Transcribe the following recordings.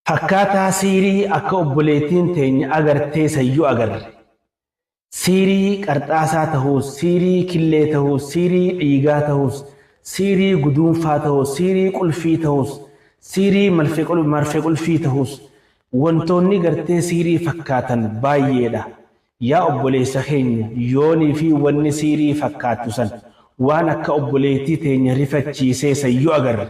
Fakkaataa siirii akka obboleettiin teenya agartee sayyuu agarre. Siirii qarxaasaa ta'uus, siirii killee ta'uus, siirii dhiigaa ta'uus, siirii guduunfaa ta'uus, siirii qulfii ta'uus, siirii marfee qulfii ta'uus, wantoonni gartee siirii fakkaatan baay'eedha. Yaa obboleessa keenya yoonii fi wanni siirii fakkaatu san waan akka obboleettii teenya rifachiisee sayyuu agarre.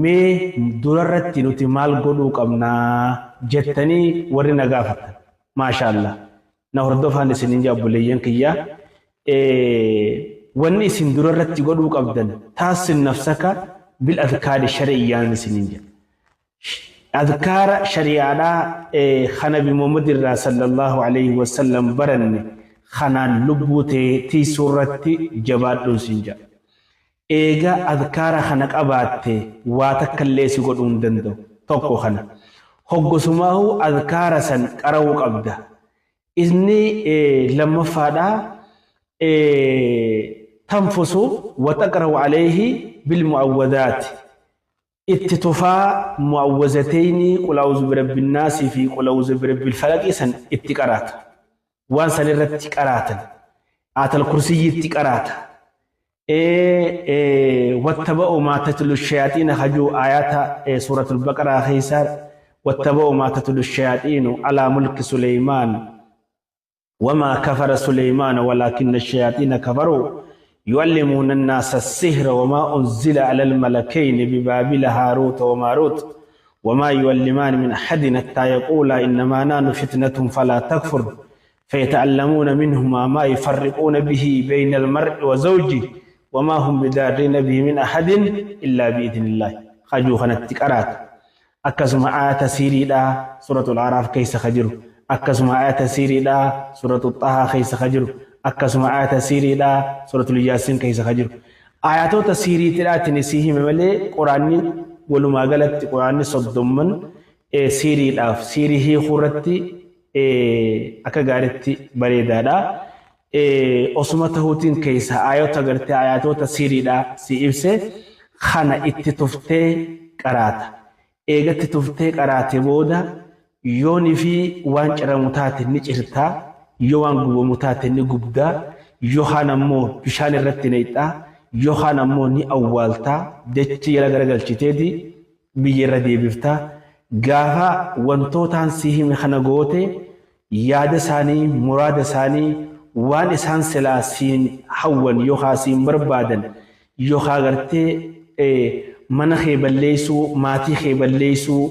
Mee durarratti nuti maal godhuu qabnaa jettanii warri na gaafatan. Maashaallah. Na hordofaan isiniin jaa obboleeyyan kiyyaa. Wanni isin durarratti godhuu qabdan taasin nafsaka bil adkaari shari'iyyaan isiniin jaa. Adkaara shari'aadhaa Nabi Muhammad irraa sallallahu alayhi wa sallam baranne kanaan lubbuu tiisuu irratti jabaadhuun isin jaa. Eega adkaara kana qabaatte waa takka illee si godhuu hin danda'u tokko kana. Hoggosumaahu adkaara san qara'uu qabda. Inni lammaffaadhaa tanfusu wa taqra'u alayhi bil mu'awwadaati. Itti tufaa mu'awwazatayni qul a'uuzu birabbin naasi fi qul a'uuzu birabbil falaqi san itti qaraata. Waan san irratti qaraatan. Aatal kursiyyiitti qaraata. واتبعوا ما تتلو الشياطين خجوا آيات سورة البقرة خيسار واتبعوا ما تتلو الشياطين على ملك سليمان وما كفر سليمان ولكن الشياطين كفروا يعلمون الناس السحر وما أنزل على الملكين ببابل هاروت وماروت وما يعلمان من أحد حتى يقولا إنما نحن فتنة فلا تكفر فيتعلمون منهما ما يفرقون به بين المرء وزوجه وما هم بدارين به من أحد إلا بإذن الله. خجو خنت قرات أكسم آيات سيري دا سورة الأعراف كيس خجر أكسم آيات سيري دا سورة الطه كيس خجر أكسم آيات سيري دا سورة الياسين كيس خجر آياتو تسيري تلات نسيه مملي قرآني ولما قالت قرآني صدمن سيري دا سيري هي خورتي أكا قارتي بريدا دا osumatahuutiin keessa ayota gartee ayatoota siriidhaa si ibse kana itti tuftee qaraata. Eegatti tuftee qaraate booda yoonii fi waan ciramu taate ni cirtaa, yoo waan gubamu taate ni gubdaa, yookaan ammoo bishaan irratti neexxaa, yookaan ammoo ni awwaaltaa, jechi yala garagalchiteeti biyya irra deebiftaa. Gaafa wantootaan si hime kana goote yaada isaanii, muraada isaanii waan isaan silaa siin hawwan yookaan siin barbaadan yookaan gartee mana kee balleessuu, maatii kee balleessuu,